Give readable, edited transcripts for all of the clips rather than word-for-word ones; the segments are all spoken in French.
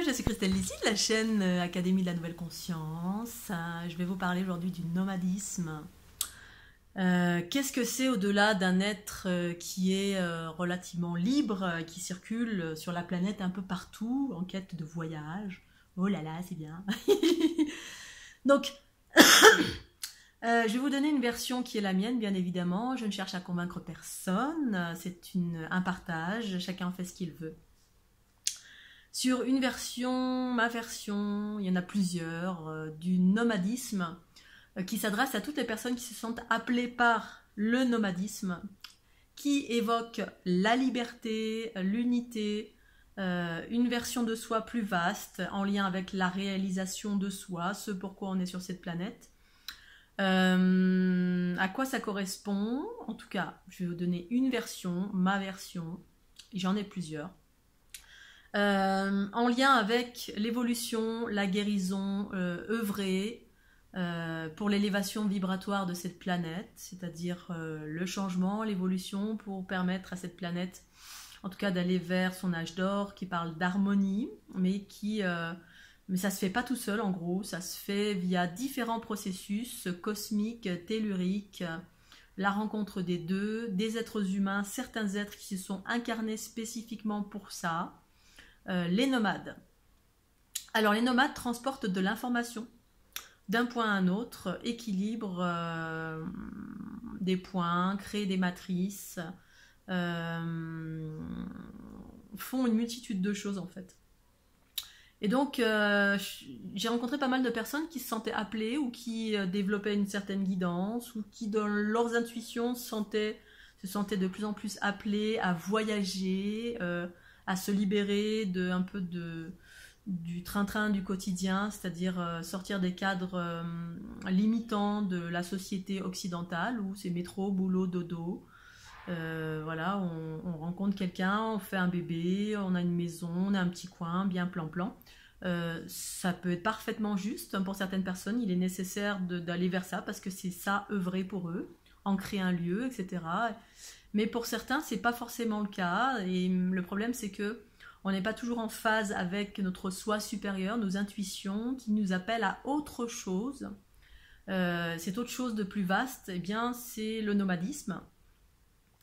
je suis Christelle Lizzy de la chaîne Académie de la Nouvelle Conscience. Je vais vous parler aujourd'hui du nomadisme. Qu'est-ce que c'est au-delà d'un être qui est relativement libre, qui circule sur la planète un peu partout en quête de voyage? Oh là là, c'est bien. Donc, je vais vous donner une version qui est la mienne, bien évidemment. Je ne cherche à convaincre personne. C'est un partage. Chacun fait ce qu'il veut. Sur une version, ma version, il y en a plusieurs, du nomadisme qui s'adresse à toutes les personnes qui se sentent appelées par le nomadisme, qui évoque la liberté, l'unité, une version de soi plus vaste en lien avec la réalisation de soi, ce pourquoi on est sur cette planète. À quoi ça correspond? En tout cas, je vais vous donner une version, ma version, j'en ai plusieurs. En lien avec l'évolution, la guérison, œuvrer pour l'élévation vibratoire de cette planète, c'est-à-dire le changement, l'évolution pour permettre à cette planète, en tout cas d'aller vers son âge d'or, qui parle d'harmonie, mais ça se fait pas tout seul en gros, ça se fait via différents processus cosmiques, telluriques, la rencontre des deux, des êtres humains, certains êtres qui se sont incarnés spécifiquement pour ça. Les nomades. Alors les nomades transportent de l'information d'un point à un autre, équilibrent des points, créent des matrices, font une multitude de choses en fait. Et donc j'ai rencontré pas mal de personnes qui se sentaient appelées ou qui développaient une certaine guidance ou qui dans leurs intuitions se sentaient de plus en plus appelées à voyager, à se libérer un peu du train-train du quotidien, c'est-à-dire sortir des cadres limitants de la société occidentale où c'est métro, boulot, dodo. Voilà, on rencontre quelqu'un, on fait un bébé, on a une maison, on a un petit coin, bien plan-plan. Ça peut être parfaitement juste pour certaines personnes, il est nécessaire d'aller vers ça parce que c'est ça, œuvrer pour eux, ancrer un lieu, etc. Mais pour certains, c'est pas forcément le cas. Et le problème, c'est que on n'est pas toujours en phase avec notre soi supérieur, nos intuitions, qui nous appellent à autre chose. Cette autre chose de plus vaste, eh bien, c'est le nomadisme.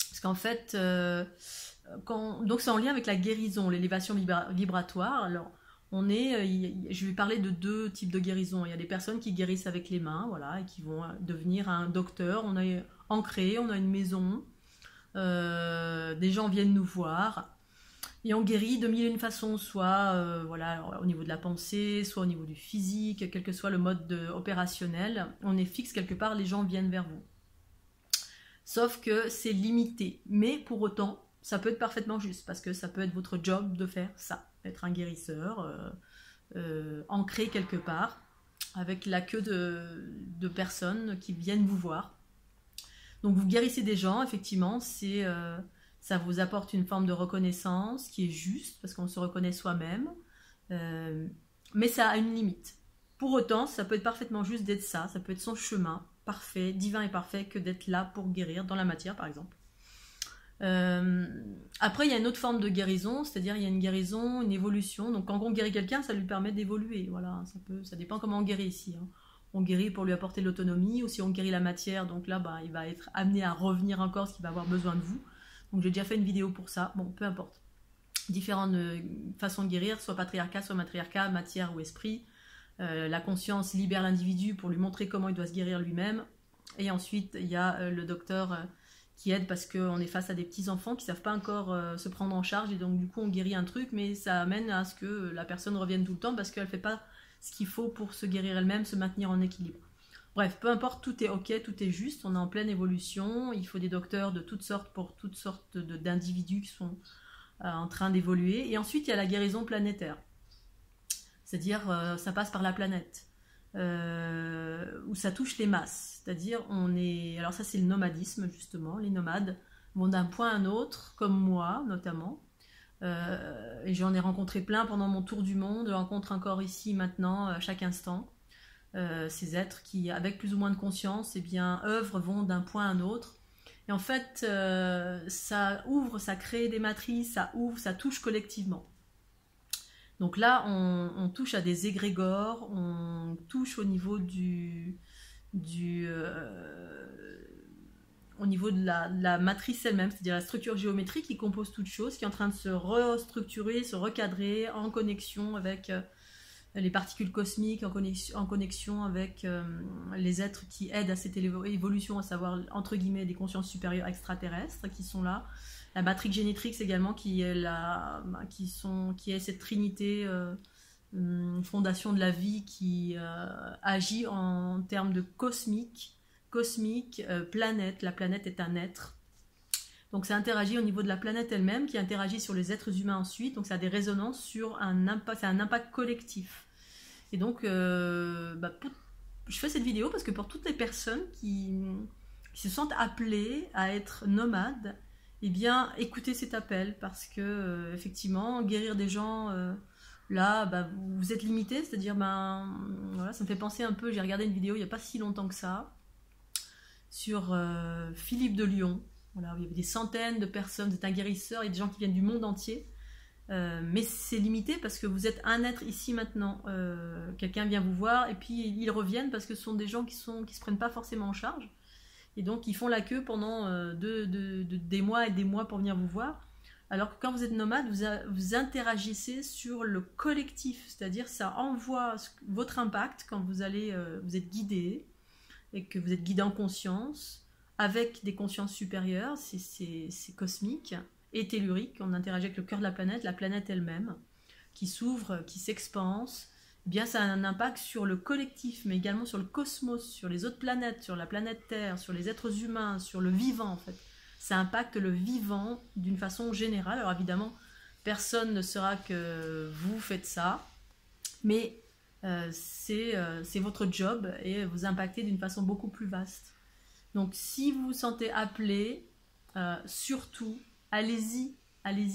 Parce qu'en fait, donc c'est en lien avec la guérison, l'élévation vibratoire. Alors, je vais parler de deux types de guérison. Il y a des personnes qui guérissent avec les mains, voilà, et qui vont devenir un docteur. On est ancré, on a une maison. Des gens viennent nous voir et on guérit de mille et une façons, soit voilà, au niveau de la pensée, soit au niveau du physique, quel que soit le mode opérationnel, on est fixe quelque part, les gens viennent vers vous. Sauf que c'est limité, mais pour autant, ça peut être parfaitement juste, parce que ça peut être votre job de faire ça, être un guérisseur, ancré quelque part, avec la queue de personnes qui viennent vous voir. Donc vous guérissez des gens, effectivement, ça vous apporte une forme de reconnaissance qui est juste, parce qu'on se reconnaît soi-même, mais ça a une limite. Pour autant, ça peut être parfaitement juste d'être ça peut être son chemin parfait, divin et parfait, que d'être là pour guérir, dans la matière par exemple. Après, il y a une autre forme de guérison, c'est-à-dire il y a une guérison, une évolution. Donc quand on guérit quelqu'un, ça lui permet d'évoluer. Voilà, ça dépend comment on guérit ici. On guérit pour lui apporter l'autonomie, ou si on guérit la matière, donc là, il va être amené à revenir encore, parce qu'il va avoir besoin de vous. Donc j'ai déjà fait une vidéo pour ça, bon, peu importe. Différentes façons de guérir, soit patriarcat, soit matriarcat, matière ou esprit. La conscience libère l'individu pour lui montrer comment il doit se guérir lui-même. Et ensuite, il y a le docteur qui aide parce qu'on est face à des petits-enfants qui ne savent pas encore se prendre en charge, et donc du coup on guérit un truc, mais ça amène à ce que la personne revienne tout le temps parce qu'elle ne fait pas ce qu'il faut pour se guérir elle-même, se maintenir en équilibre. Bref, peu importe, tout est ok, tout est juste, on est en pleine évolution, il faut des docteurs de toutes sortes pour toutes sortes d'individus qui sont en train d'évoluer. Et ensuite, il y a la guérison planétaire, c'est-à-dire ça passe par la planète, où ça touche les masses, c'est-à-dire alors ça c'est le nomadisme justement, les nomades vont d'un point à un autre, comme moi notamment. Et j'en ai rencontré plein pendant mon tour du monde, je rencontre encore ici maintenant à chaque instant ces êtres qui, avec plus ou moins de conscience, eh bien, vont d'un point à un autre. Et en fait, ça ouvre, ça crée des matrices, ça ouvre, ça touche collectivement. Donc là, on touche à des égrégores, on touche au niveau du, au niveau de la matrice elle-même, c'est-à-dire la structure géométrique qui compose toute chose, qui est en train de se restructurer, se recadrer en connexion avec les particules cosmiques, en connexion avec les êtres qui aident à cette évolution, à savoir entre guillemets des consciences supérieures extraterrestres qui sont là. La matrix génétrix également qui est qui est cette trinité fondation de la vie qui agit en termes de cosmique, planète. La planète est un être. Donc ça interagit au niveau de la planète elle-même, qui interagit sur les êtres humains ensuite. Donc ça a des résonances sur c'est un impact collectif. Et donc, je fais cette vidéo parce que pour toutes les personnes qui se sentent appelées à être nomades, eh bien, écoutez cet appel parce que effectivement, guérir des gens là, vous êtes limité, c'est-à-dire, voilà, ça me fait penser un peu. J'ai regardé une vidéo il n'y a pas si longtemps que ça sur Philippe de Lyon. Voilà, il y avait des centaines de personnes, c'est un guérisseur, il y a des gens qui viennent du monde entier. Mais c'est limité parce que vous êtes un être ici maintenant. Quelqu'un vient vous voir et puis ils reviennent parce que ce sont des gens qui se prennent pas forcément en charge. Et donc ils font la queue pendant des mois et des mois pour venir vous voir. Alors que quand vous êtes nomade, vous interagissez sur le collectif. C'est-à-dire ça envoie votre impact quand vous êtes guidé et que vous êtes guidé en conscience avec des consciences supérieures. C'est cosmique et tellurique, on interagit avec le cœur de la planète elle-même, qui s'ouvre, qui s'expanse. Eh bien, ça a un impact sur le collectif, mais également sur le cosmos, sur les autres planètes, sur la planète Terre, sur les êtres humains, sur le vivant en fait. Ça impacte le vivant d'une façon générale. Alors évidemment, personne ne saura que vous faites ça, mais c'est votre job et vous impactez d'une façon beaucoup plus vaste. Donc si vous vous sentez appelé, surtout, allez-y,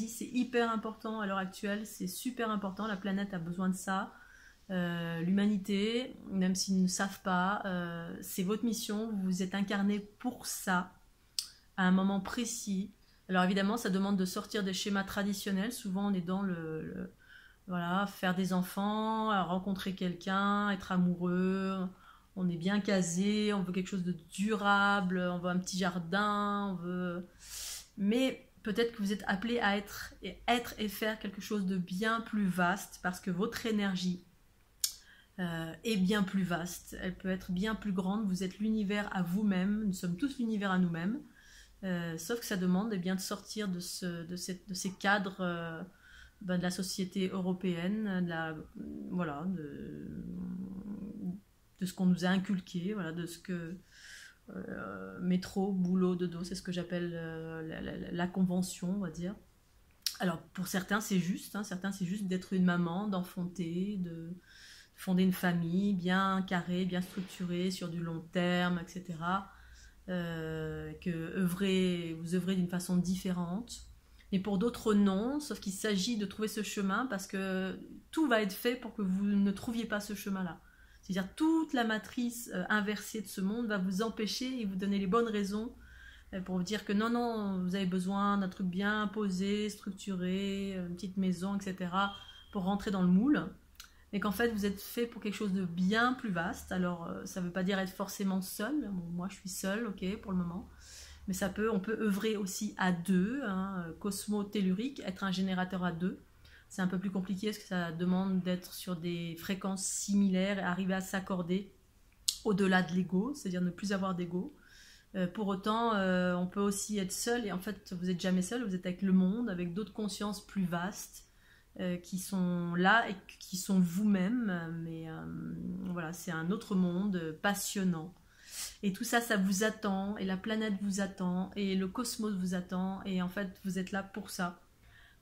c'est hyper important à l'heure actuelle, c'est super important, la planète a besoin de ça, l'humanité, même s'ils ne savent pas, c'est votre mission, vous vous êtes incarné pour ça, à un moment précis. Alors évidemment, ça demande de sortir des schémas traditionnels, souvent on est dans voilà, faire des enfants, rencontrer quelqu'un, être amoureux, on est bien casé, on veut quelque chose de durable, on veut un petit jardin, on veut... Mais peut-être que vous êtes appelé à être et faire quelque chose de bien plus vaste parce que votre énergie est bien plus vaste. Elle peut être bien plus grande. Vous êtes l'univers à vous-même. Nous sommes tous l'univers à nous-mêmes. Sauf que ça demande bien de sortir de ces cadres de la société européenne, voilà, de ce qu'on nous a inculqué, voilà, de ce que... métro, boulot, dodo, c'est ce que j'appelle la convention, on va dire. Alors pour certains c'est juste, certains c'est juste d'être une maman, d'enfanter, de fonder une famille bien carrée, bien structurée, sur du long terme, etc. Vous œuvrez d'une façon différente. Mais pour d'autres non, sauf qu'il s'agit de trouver ce chemin parce que tout va être fait pour que vous ne trouviez pas ce chemin-là. C'est-à-dire toute la matrice inversée de ce monde va vous empêcher et vous donner les bonnes raisons pour vous dire que non, vous avez besoin d'un truc bien posé, structuré, une petite maison, etc. pour rentrer dans le moule. Et qu'en fait, vous êtes fait pour quelque chose de bien plus vaste. Alors, ça ne veut pas dire être forcément seul. Bon, moi, je suis seule, ok, pour le moment. Mais on peut œuvrer aussi à deux, cosmo-tellurique, être un générateur à deux. C'est un peu plus compliqué parce que ça demande d'être sur des fréquences similaires et arriver à s'accorder au-delà de l'ego, c'est-à-dire ne plus avoir d'ego. Pour autant, on peut aussi être seul et en fait, vous n'êtes jamais seul, vous êtes avec le monde, avec d'autres consciences plus vastes qui sont là et qui sont vous-même. Mais voilà, c'est un autre monde passionnant. Et tout ça, ça vous attend et la planète vous attend et le cosmos vous attend et en fait, vous êtes là pour ça.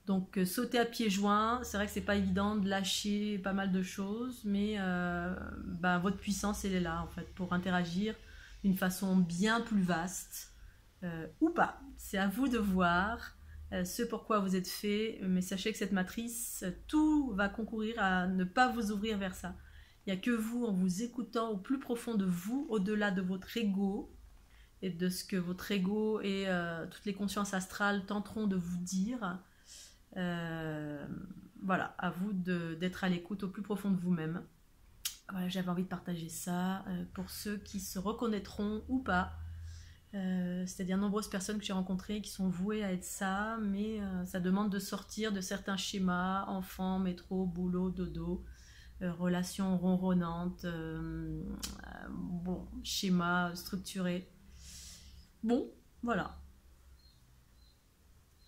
Donc sauter à pieds joints, c'est vrai que c'est pas évident de lâcher pas mal de choses, mais votre puissance elle est là en fait pour interagir d'une façon bien plus vaste ou pas. C'est à vous de voir ce pourquoi vous êtes fait, mais sachez que cette matrice, tout va concourir à ne pas vous ouvrir vers ça. Il n'y a que vous, en vous écoutant au plus profond de vous, au-delà de votre ego et de ce que votre ego et toutes les consciences astrales tenteront de vous dire. voilà, à vous d'être à l'écoute au plus profond de vous-même. Voilà, j'avais envie de partager ça pour ceux qui se reconnaîtront ou pas. C'est-à-dire nombreuses personnes que j'ai rencontrées qui sont vouées à être ça, mais ça demande de sortir de certains schémas, enfants, métro, boulot, dodo, relations ronronnantes, bon, schémas structurés. Bon, voilà.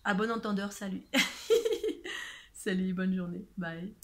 À bon entendeur, salut. Salut, bonne journée. Bye.